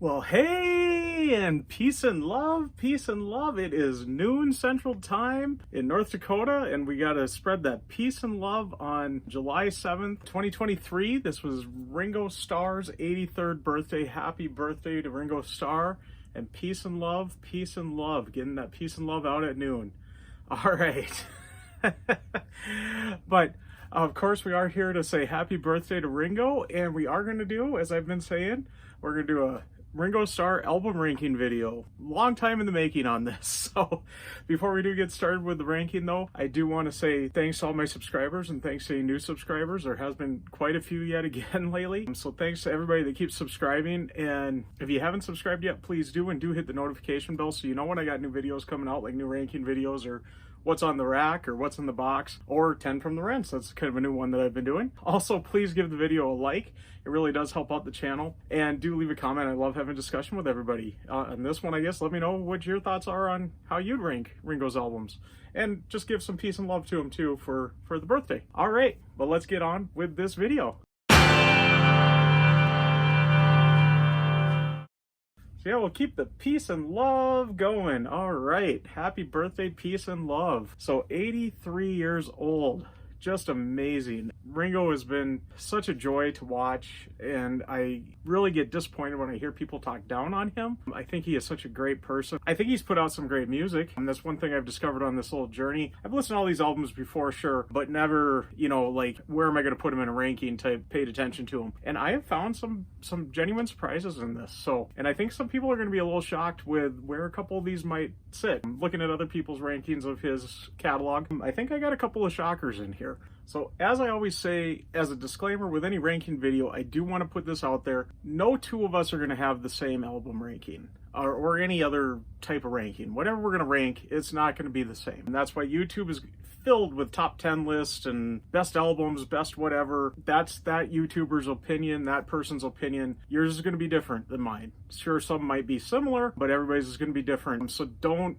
Well, hey, and peace and love, peace and love. It is noon Central Time in North Dakota, and we got to spread that peace and love on July 7th, 2023. This was Ringo Starr's 83rd birthday. Happy birthday to Ringo Starr, and peace and love, peace and love. Getting that peace and love out at noon. All right. But of course, we are here to say happy birthday to Ringo, and we are going to do, as I've been saying, we're going to do a Ringo Starr album ranking video. Long time in the making on this. So before we do get started with the ranking though, I do want to say thanks to all my subscribers and thanks to any new subscribers. There has been quite a few yet again lately. So thanks to everybody that keeps subscribing. And if you haven't subscribed yet, please do, and do hit the notification bell so you know when I got new videos coming out, like new ranking videos or what's on the rack or what's in the box, or 10 from the rents. That's kind of a new one that I've been doing. Also, please give the video a like. It really does help out the channel. And do leave a comment. I love having discussion with everybody. On this one, I guess, let me know what your thoughts are on how you'd rank Ringo's albums. And just give some peace and love to him too for the birthday. All right, but let's get on with this video. Yeah, we'll keep the peace and love going. All right. Happy birthday, peace and love. So 83 years old. Just amazing. Ringo has been such a joy to watch, and I really get disappointed when I hear people talk down on him. I think he is such a great person. I think he's put out some great music, and that's one thing I've discovered on this little journey. I've listened to all these albums before, sure, but never, you know, like, where am I going to put him in a ranking type, paid attention to him. And I have found some genuine surprises in this. So, and I think some people are going to be a little shocked with where a couple of these might sit. I'm looking at other people's rankings of his catalog. I think I got a couple of shockers in here. So as I always say, as a disclaimer with any ranking video, I do want to put this out there. No two of us are going to have the same album ranking or any other type of ranking. Whatever we're going to rank, it's not going to be the same. And that's why YouTube is filled with top 10 lists and best albums, best whatever. That's that YouTuber's opinion, that person's opinion. Yours is going to be different than mine. Sure, some might be similar, but everybody's is going to be different. So don't,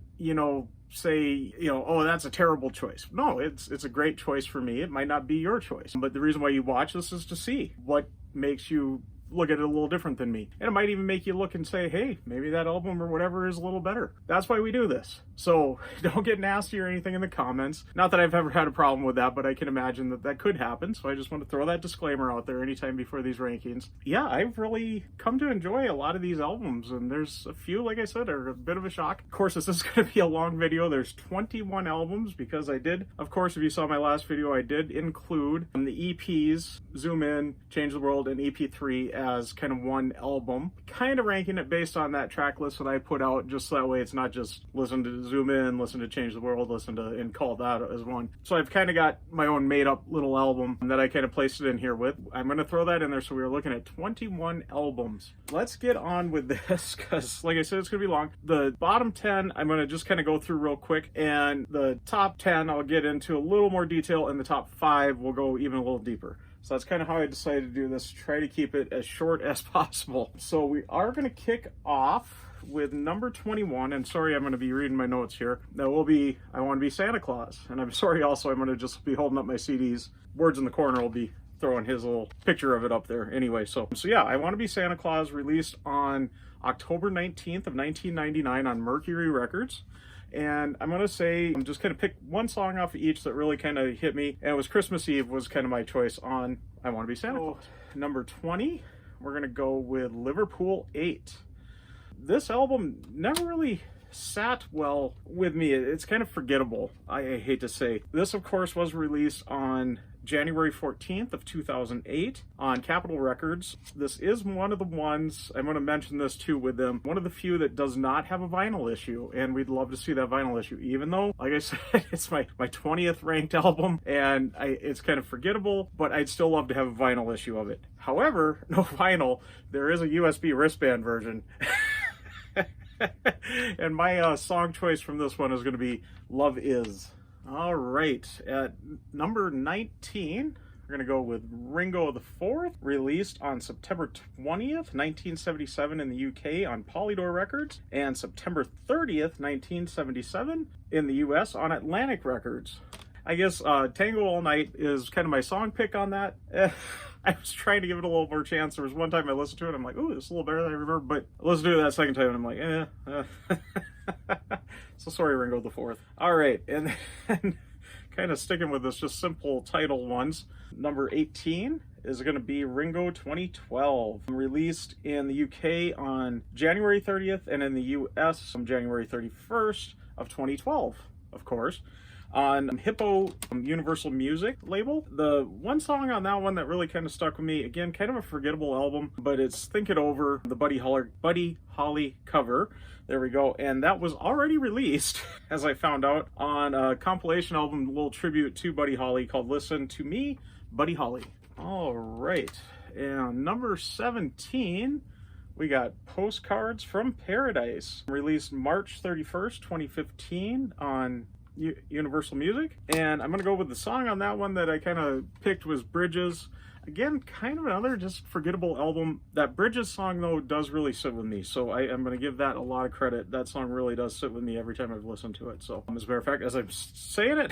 say, oh, that's a terrible choice. No, it's a great choice for me. It might not be your choice. But the reason why you watch this is to see what makes you look at it a little different than me. And it might even make you look and say, hey, maybe that album or whatever is a little better. That's why we do this. So don't get nasty or anything in the comments. Not that I've ever had a problem with that, but I can imagine that that could happen. So I just want to throw that disclaimer out there anytime before these rankings. Yeah, I've really come to enjoy a lot of these albums, and there's a few, like I said, are a bit of a shock. Of course, this is going to be a long video. There's 21 albums because I did, of course, if you saw my last video, I did include the EPs, Zoom In, Change the World, and EP3 as kind of one album, kind of ranking it based on that track list that I put out, just so that way it's not just listen to Zoom In, listen to Change the World, listen to, and call that as one. So I've kind of got my own made up little album that I kind of placed it in here with. I'm going to throw that in there. So we were looking at 21 albums. Let's get on with this because, like I said, it's going to be long. The bottom 10, I'm going to just kind of go through real quick, and the top 10, I'll get into a little more detail, and the top 5 will go even a little deeper. So that's kind of how I decided to do this, try to keep it as short as possible. So we are going to kick off with number 21, and sorry, I'm going to be reading my notes here. That will be I Want to Be Santa Claus, and I'm sorry also, I'm going to just be holding up my CDs. Words in the corner will be throwing his little picture of it up there anyway. So yeah, I Want to Be Santa Claus, released on October 19th of 1999 on Mercury Records. And I'm going to say, I'm just going to pick one song off of each that really kind of hit me. And it was Christmas Eve was kind of my choice on I Want to Be Santa Claus. Number 20, we're going to go with Liverpool 8. This album never really sat well with me. It's kind of forgettable, I hate to say. This, of course, was released on January 14th of 2008 on Capitol Records. This is one of the ones, I'm going to mention this too with them, one of the few that does not have a vinyl issue, and we'd love to see that vinyl issue, even though, like I said, it's my 20th ranked album, and it's kind of forgettable, but I'd still love to have a vinyl issue of it. However, no vinyl, there is a USB wristband version. And my song choice from this one is going to be Love Is. All right, at number 19, we're going to go with Ringo IV, released on September 20th, 1977 in the UK on Polydor Records, and September 30th, 1977 in the US on Atlantic Records. I guess Tango All Night is kind of my song pick on that. I was trying to give it a little more chance. There was one time I listened to it, I'm like, ooh, it's a little better than I remember, but I listened to it that second time, and I'm like, So sorry, Ringo IV. All right, and then kind of sticking with this, just simple title ones. Number 18 is going to be Ringo 2012, released in the UK on January 30th, and in the US on January 31st of 2012, of course, on Hippo Universal Music label. The one song on that one that really kind of stuck with me, again, kind of a forgettable album, but it's Think It Over, the Buddy Holly cover. There we go. And that was already released, as I found out, on a compilation album, a little tribute to Buddy Holly called Listen to Me, Buddy Holly. All right. And number 17, we got Postcards from Paradise, released March 31st, 2015 on Universal Music. And I'm going to go with the song on that one that I kind of picked was Bridges. Again, kind of another just forgettable album. That Bridges song, though, does really sit with me. So I'm going to give that a lot of credit. That song really does sit with me every time I've listened to it. So as a matter of fact, as I'm saying it,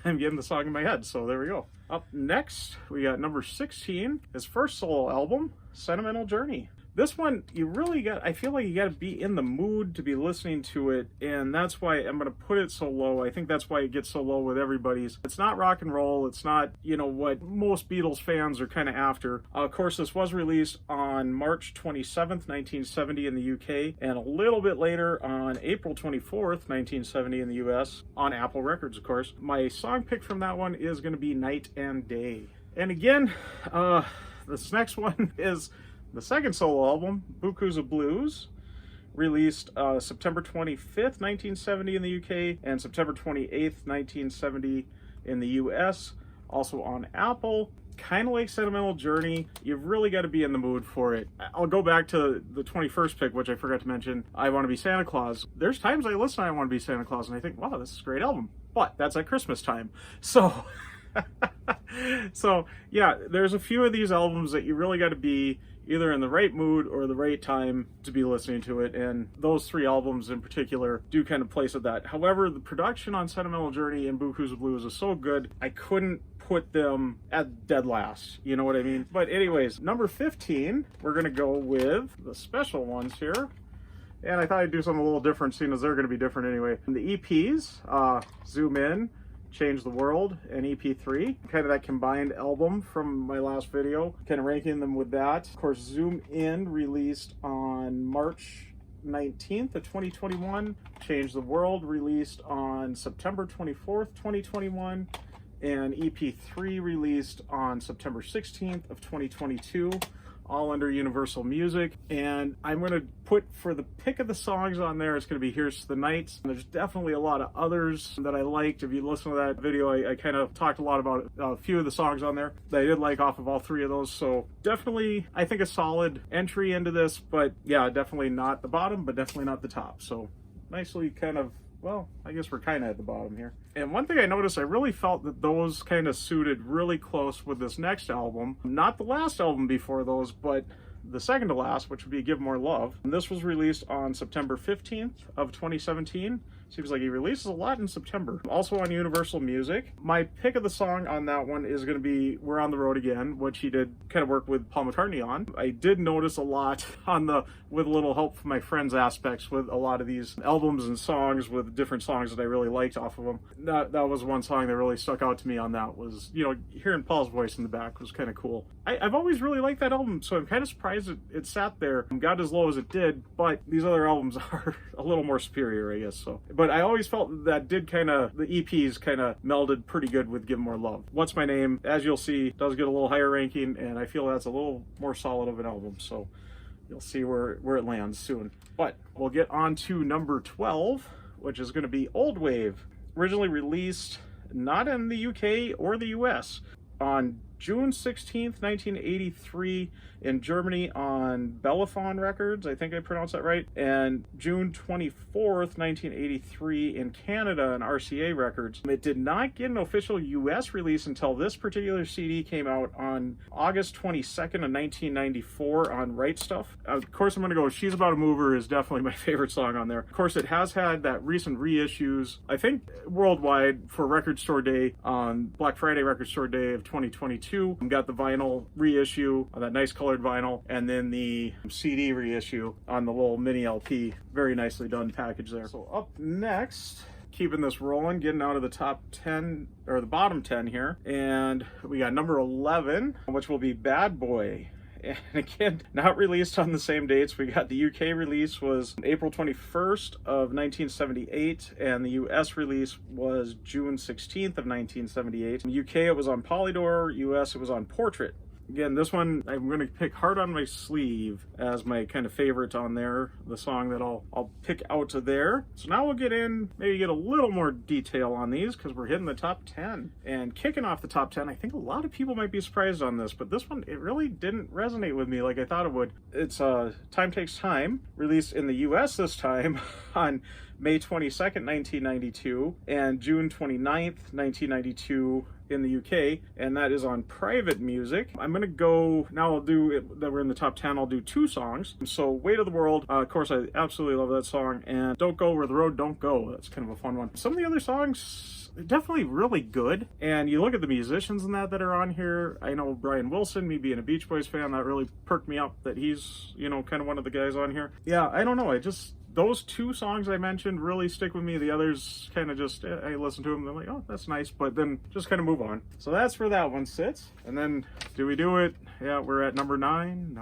I'm getting the song in my head. So there we go. Up next, we got number 16, his first solo album, Sentimental Journey. This one, I feel like you got to be in the mood to be listening to it, and that's why I'm going to put it so low. I think that's why it gets so low with everybody's. It's not rock and roll. It's not, what most Beatles fans are kind of after. Of course, this was released on March 27th, 1970 in the UK, and a little bit later on April 24th, 1970 in the US, on Apple Records, of course. My song pick from that one is going to be Night and Day. And again, this next one is the second solo album, Bukusa Blues, released September 25th, 1970 in the UK, and September 28th, 1970 in the US, also on Apple. Kind of like Sentimental Journey, you've really got to be in the mood for it. I'll go back to the 21st pick, which I forgot to mention, I Want to Be Santa Claus. There's times I listen to I Want to Be Santa Claus and I think, wow, this is a great album. But that's at Christmas time. So, yeah, there's a few of these albums that you really got to be either in the right mood or the right time to be listening to it, and those three albums in particular do kind of place at that. However, the production on Sentimental Journey and Bukusa Blues is so good, I couldn't put them at dead last, you know what I mean? But anyways, number 15, we're gonna go with the special ones here, and I thought I'd do something a little different, seeing as they're gonna be different anyway. And the EPs, Zoom In, Change the World, and EP3, kind of that combined album from my last video, kind of ranking them with that. Of course, Zoom In released on March 19th of 2021, Change the World released on September 24th, 2021, and EP3 released on September 16th of 2022, all under Universal Music. And I'm going to put, for the pick of the songs on there, it's going to be Here's to the Night. There's definitely a lot of others that I liked. If you listen to that video, I kind of talked a lot about a few of the songs on there that I did like off of all three of those. So definitely, I think, a solid entry into this, but yeah, definitely not the bottom, but definitely not the top. So nicely kind of, well, I guess we're kind of at the bottom here. And one thing I noticed, I really felt that those kind of suited really close with this next album. Not the last album before those, but the second to last, which would be Give More Love. And this was released on September 15th of 2017. Seems like he releases a lot in September. Also on Universal Music. My pick of the song on that one is going to be We're on the Road Again, which he did kind of work with Paul McCartney on. I did notice a lot on the, with a little help from my friends aspects with a lot of these albums and songs with different songs that I really liked off of them. That was one song that really stuck out to me on that was, hearing Paul's voice in the back was kind of cool. I've always really liked that album, so I'm kind of surprised it sat there and got as low as it did, but these other albums are a little more superior, I guess, so. But I always felt that did kind of, the EPs kind of melded pretty good with Give More Love. What's My Name, as you'll see, does get a little higher ranking, and I feel that's a little more solid of an album, so you'll see where it lands soon. But we'll get on to number 12, which is going to be Old Wave. Originally released not in the UK or the US, on June 16th, 1983 in Germany on Bellaphon Records, I think I pronounced that right, and June 24th, 1983 in Canada on RCA Records. It did not get an official US release until this particular CD came out on August 22nd of 1994 on Right Stuff. Of course, I'm going to go She's About a Mover is definitely my favorite song on there. Of course, it has had that recent reissues, I think worldwide, for Record Store Day on Black Friday Record Store Day of 2022. 1992. I've got the vinyl reissue, that nice colored vinyl, and then the CD reissue on the little mini LP. Very nicely done package there. So up next, keeping this rolling, getting out of the top 10 or the bottom 10 here, and we got number 11, which will be Bad Boy. And again, not released on the same dates. We got the UK release was April 21st of 1978, and the US release was June 16th of 1978. In the UK it was on Polydor, US it was on Portrait. Again, this one I'm going to pick Heart on My Sleeve as my kind of favorite on there, the song that I'll pick out to there. So now we'll get in, maybe get a little more detail on these because we're hitting the top 10. And kicking off the top 10, I think a lot of people might be surprised on this, but this one, it really didn't resonate with me like I thought it would. It's Time Takes Time, released in the US this time on May 22nd, 1992, and June 29th, 1992 in the UK, and that is on Private Music. I'm gonna go, now I'll do, that we're in the top 10, I'll do 2 songs. So Weight of the World, of course I absolutely love that song, and Don't Go Where the Road Don't Go, that's kind of a fun one. Some of the other songs, definitely really good, and you look at the musicians in that are on here. I know Brian Wilson, me being a Beach Boys fan, that really perked me up that he's, you know, kind of one of the guys on here. Yeah, I don't know, those 2 songs I mentioned really stick with me. The others kind of just, I listen to them, they're like, oh, that's nice, but then just kind of move on. So that's where that one sits. And then, do we do it? Yeah, we're at number 9.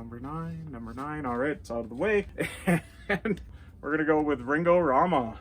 All right, it's out of the way. And we're going to go with Ringo Rama.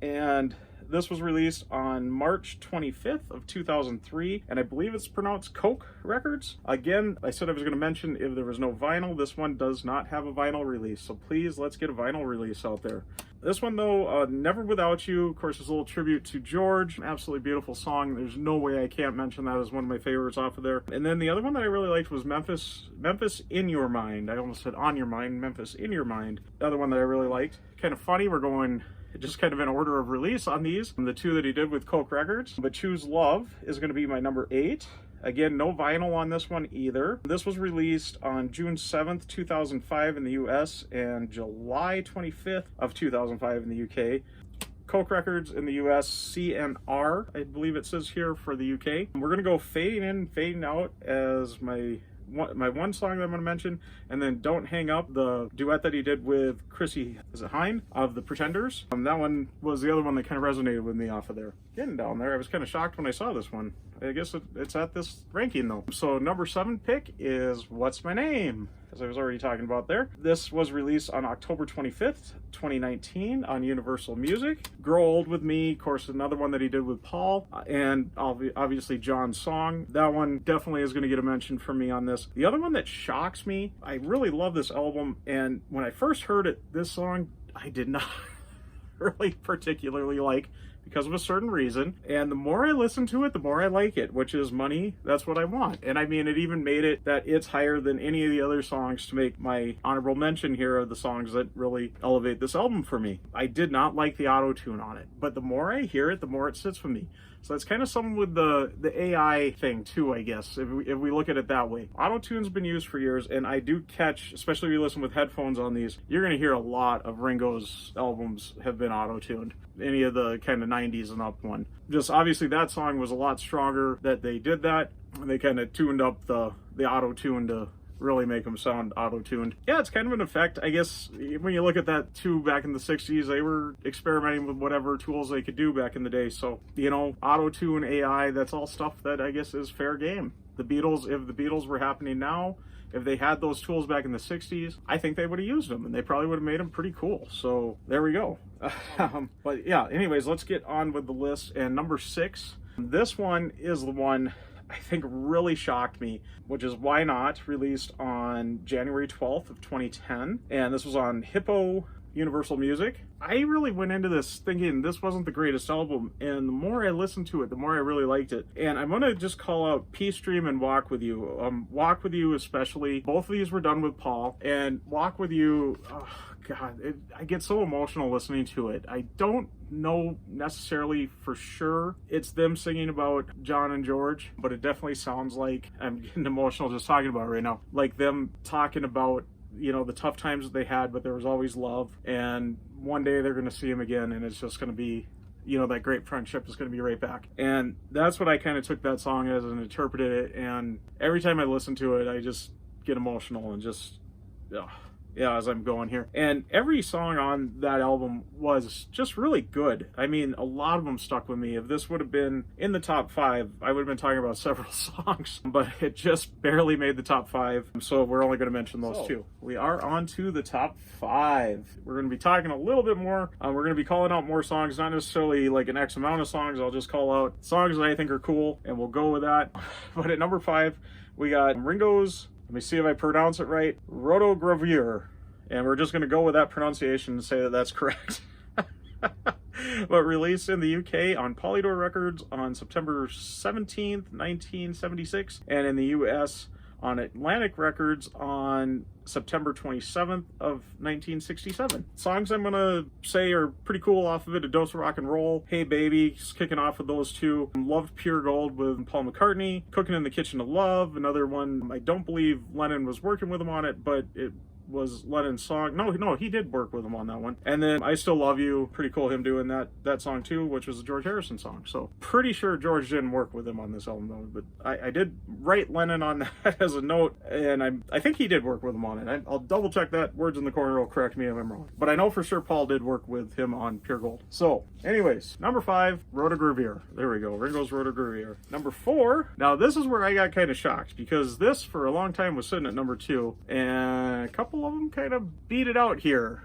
And this was released on March 25th of 2003, and I believe it's pronounced Coke Records. Again, I said I was going to mention if there was no vinyl. This one does not have a vinyl release, so please, let's get a vinyl release out there. This one, though, Never Without You, of course, is a little tribute to George. Absolutely beautiful song. There's no way I can't mention that as one of my favorites off of there. And then the other one that I really liked was Memphis in Your Mind. I almost said On Your Mind, Memphis in Your Mind. The other one that I really liked. Kind of funny, we're going just kind of in order of release on these. The 2 that he did with Coke Records. But Choose Love is going to be my number 8. Again, no vinyl on this one either. This was released on June 7th, 2005 in the US and July 25th of 2005 in the UK. Coke Records in the US, CNR, I believe it says here for the UK. We're going to go Fading In, Fading Out as my one song that I'm going to mention, and then Don't Hang Up, the duet that he did with Chrissy Hine of the Pretenders. That one was the other one that kind of resonated with me off of there. Getting down there, I was kind of shocked when I saw this one. I guess it's at this ranking though. So number 7 pick is What's My Name, as I was already talking about there. This was released on October 25th, 2019 on Universal Music. Grow Old With Me, of course, another one that he did with Paul, and obviously John's song. That one definitely is going to get a mention from me on this. The other one that shocks me, I really love this album, and when I first heard it, this song, I did not really particularly like, because of a certain reason, and the more I listen to it, the more I like it, which is Money, That's What I Want. And I mean, it even made it that it's higher than any of the other songs to make my honorable mention here of the songs that really elevate this album for me. I did not like the auto-tune on it, but the more I hear it, the more it sits with me. So it's kind of something with the AI thing too, I guess, if we look at it that way. Auto-tune's been used for years, and I do catch, especially if you listen with headphones on these, you're going to hear a lot of Ringo's albums have been auto-tuned. Any of the kind of 90s and up one. Just obviously that song was a lot stronger that they did that, and they kind of tuned up the auto-tune to really make them sound auto-tuned. Yeah, it's kind of an effect. I guess when you look at that too, back in the 60s, they were experimenting with whatever tools they could do back in the day. So, you know, auto-tune, AI, that's all stuff that I guess is fair game. The Beatles, if the Beatles were happening now, if they had those tools back in the 60s, I think they would have used them, and they probably would have made them pretty cool. So there we go. But yeah, anyways, let's get on with the list. And number 6, this one is the one I think really shocked me, which is Why Not, released on January 12th of 2010. And this was on Hippo Universal Music. I really went into this thinking this wasn't the greatest album, and the more I listened to it, the more I really liked it. And I'm going to just call out Peace Dream and Walk With You. Walk With You especially. Both of these were done with Paul, and Walk With You, oh God, I get so emotional listening to it. I don't know necessarily for sure it's them singing about John and George, but it definitely sounds like, I'm getting emotional just talking about it right now, like them talking about, you know, the tough times that they had, but there was always love, and one day they're going to see him again, and it's just going to be, you know, that great friendship is going to be right back. And that's what I kind of took that song as and interpreted it. And every time I listen to it, I just get emotional and just, yeah, as I'm going here. And every song on that album was just really good. I mean, a lot of them stuck with me. If this would have been in the top 5, I would have been talking about several songs, but it just barely made the top 5. So we're only going to mention those two. We are on to the top 5. We're going to be talking a little bit more. We're going to be calling out more songs, not necessarily like an X amount of songs. I'll just call out songs that I think are cool, and we'll go with that. But at number 5, we got Ringo's, let me see if I pronounce it right, Roto Grover. And we're just going to go with that pronunciation and say that that's correct. But released in the UK on Polydor Records on September 17th, 1976. And in the US on Atlantic Records on September 27th of 1967. Songs I'm going to say are pretty cool off of it. A Dose of Rock and Roll, Hey Baby, kicking off with those two. Loved Pure Gold with Paul McCartney. Cooking in the Kitchen of Love, another one. I don't believe Lennon was working with him on it, but it was Lennon's song. No, he did work with him on that one. And then I Still Love You, pretty cool him doing that song too, which was a George Harrison song. So pretty sure George didn't work with him on this album though, but I did write Lennon on that as a note, and I think he did work with him on it. I'll double check that. Words in the corner will correct me if I'm wrong. But I know for sure Paul did work with him on Pure Gold. So anyways, number 5, Rotogravure. There we go, Ringo's Rotogravure. Number 4, now this is where I got kind of shocked, because this for a long time was sitting at number 2, and a couple of them kind of beat it out here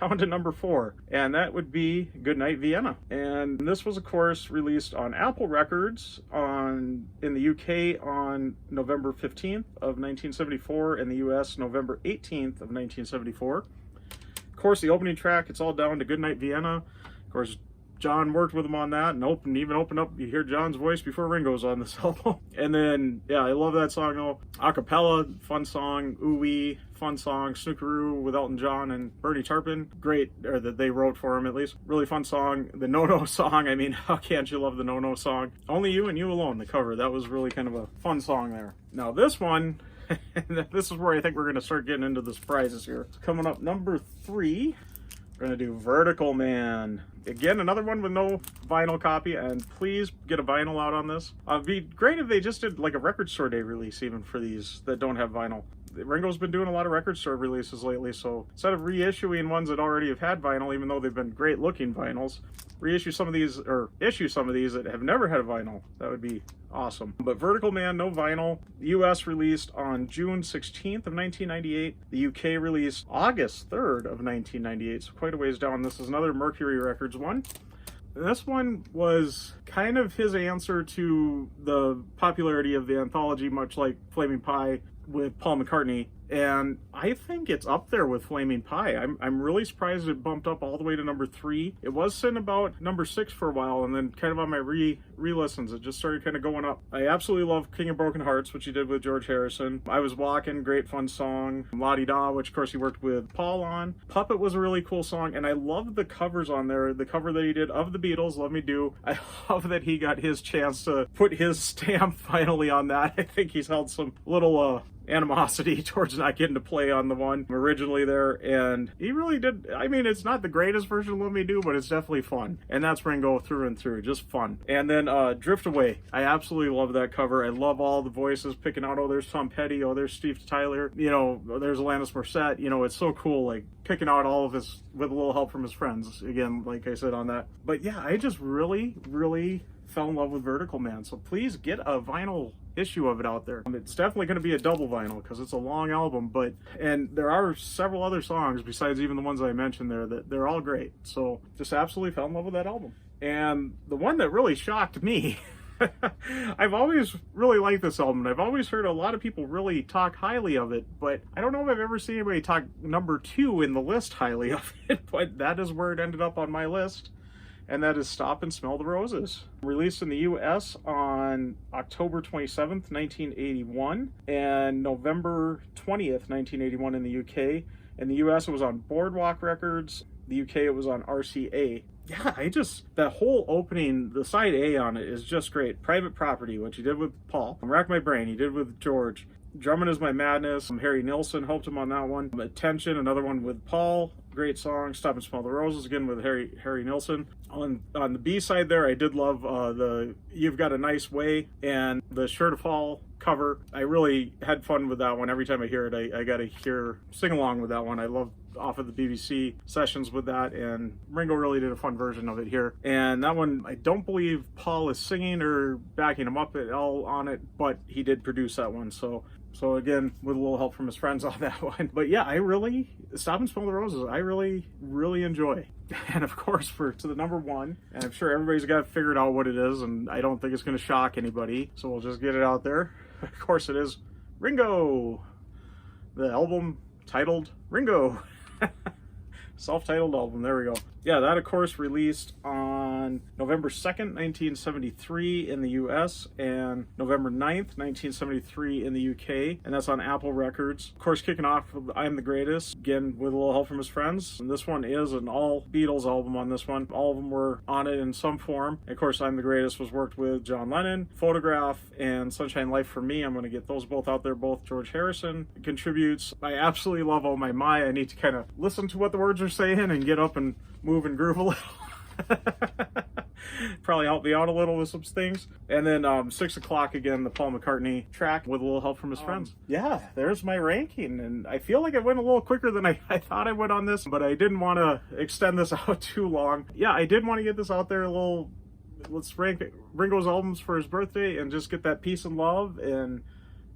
down to number 4, and that would be Goodnight Vienna. And this was of course released on Apple Records in the UK on November 15th of 1974, in the US November 18th of 1974. Of course, the opening track, it's all down to Goodnight Vienna. Of course, John worked with him on that, and even opened up, you hear John's voice before Ringo's on this album. And then, yeah, I love that song though. Acapella, fun song. Ooh Wee, fun song. Snookeroo with Elton John and Bernie Taupin. Great, or that they wrote for him at least. Really fun song. The No-No song, I mean, how can't you love the No-No song? Only You and You Alone, the cover. That was really kind of a fun song there. Now this one, this is where I think we're going to start getting into the surprises here. Coming up, number 3. We're going to do Vertical Man. Again, another one with no vinyl copy, and please get a vinyl out on this. It'd be great if they just did like a record store day release even for these that don't have vinyl. Ringo's been doing a lot of record store releases lately, so instead of reissuing ones that already have had vinyl, even though they've been great looking vinyls, reissue some of these, or issue some of these that have never had a vinyl. That would be awesome. But Vertical Man, no vinyl. The US released on June 16th of 1998. The UK released August 3rd of 1998, so quite a ways down. This is another Mercury Records one. And this one was kind of his answer to the popularity of the anthology, much like Flaming Pie with Paul McCartney, and I think it's up there with Flaming Pie. I'm really surprised it bumped up all the way to number 3. It was sitting about number 6 for a while, and then kind of on my re-listens, it just started kind of going up. I absolutely love King of Broken Hearts, which he did with George Harrison. I Was Walking, great fun song. La-Di-Da, which of course he worked with Paul on. Puppet was a really cool song, and I love the covers on there. The cover that he did of the Beatles, Love Me Do. I love that he got his chance to put his stamp finally on that. I think he's held some little animosity towards not getting to play on the one originally there, and he really did. I mean, it's not the greatest version of Let Me Do, but it's definitely fun, and that's Ringo through and through, just fun. And then Drift Away, I absolutely love that cover. I love all the voices picking out, oh, there's Tom Petty, oh, there's Steve Tyler, you know, there's Alanis Morissette, you know, it's so cool, like picking out all of his, with a little help from his friends, again, like I said on that. But yeah, I just really fell in love with Vertical Man, so please get a vinyl issue of it out there. It's definitely going to be a double vinyl because it's a long album, and there are several other songs besides even the ones I mentioned there that they're all great. So just absolutely fell in love with that album. And the one that really shocked me, I've always really liked this album, and I've always heard a lot of people really talk highly of it, but I don't know if I've ever seen anybody talk number 2 in the list highly of it, but that is where it ended up on my list. And that is Stop and Smell the Roses. Released in the US on October 27th, 1981, and November 20th, 1981 in the UK. In the US, it was on Boardwalk Records. The UK, it was on RCA. Yeah, that whole opening, the side A on it is just great. Private Property, which he did with Paul. Rack My Brain, he did with George. Drumming Is My Madness. Harry Nilsson helped him on that one. Attention, another one with Paul. Great song. Stop and Smell the Roses, again with Harry Nilsson. On the B side there, I did love the You've Got a Nice Way and the Sure to Fall cover. I really had fun with that one. Every time I hear it, I got to sing along with that one. I love off of the BBC sessions with that, and Ringo really did a fun version of it here. And that one, I don't believe Paul is singing or backing him up at all on it, but he did produce that one. So again, with a little help from his friends on that one. But yeah, Stop and Smell the Roses, I really, really enjoy. And of course, to the number one, and I'm sure everybody's got figured out what it is, and I don't think it's going to shock anybody, so we'll just get it out there. Of course, it is Ringo, the album titled Ringo. Self-titled album, there we go. Yeah, that of course released on November 2nd, 1973 in the US and November 9th, 1973 in the UK, and that's on Apple Records. Of course, kicking off with I'm the Greatest, again with a little help from his friends. And this one is an all Beatles album on this one. All of them were on it in some form. And of course, I'm the Greatest was worked with John Lennon, Photograph, and Sunshine Life for Me. I'm going to get those both out there. Both George Harrison contributes. I absolutely love Oh My My. I need to kind of listen to what the words are saying and get up and move and groove a little. Probably help me out a little with some things. And then 6 o'clock again, the Paul McCartney track with a little help from his friends. Yeah, there's my ranking, and I feel like I went a little quicker than I thought I would on this, but I didn't want to extend this out too long. Yeah, I did want to get this out there a little. Let's rank Ringo's albums for his birthday and just get that peace and love and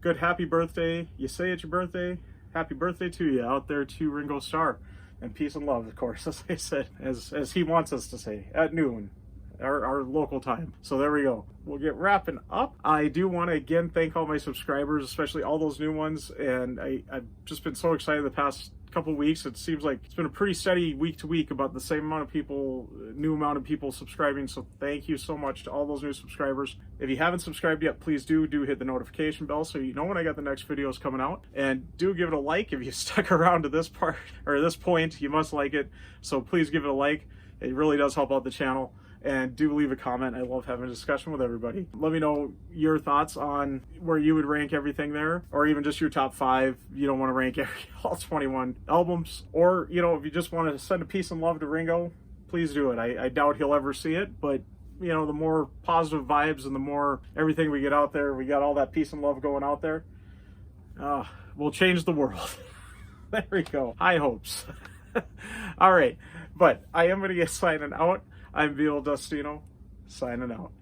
good happy birthday. You say it's your birthday. Happy birthday to you out there to Ringo Starr. And peace and love, of course, as I said, as he wants us to say, at noon, our local time. So there we go. We'll get wrapping up. I do want to again thank all my subscribers, especially all those new ones. And I've just been so excited the past couple weeks. It seems like it's been a pretty steady week to week, about the same amount of people, new amount of people subscribing. So thank you so much to all those new subscribers. If you haven't subscribed yet, please do hit the notification bell so you know when I got the next videos coming out. And do give it a like. If you stuck around to this part or this point, you must like it. So please give it a like. It really does help out the channel. And do leave a comment. I love having a discussion with everybody. Let me know your thoughts on where you would rank everything there, or even just your top 5. You don't want to rank all 21 albums, or if you just want to send a peace and love to Ringo, please do it. I doubt he'll ever see it, but the more positive vibes and the more everything we get out there, we got all that peace and love going out there, we'll change the world. There we go. High hopes. All right, but I am going to get signing out. I'm Beatle Dustino, signing out.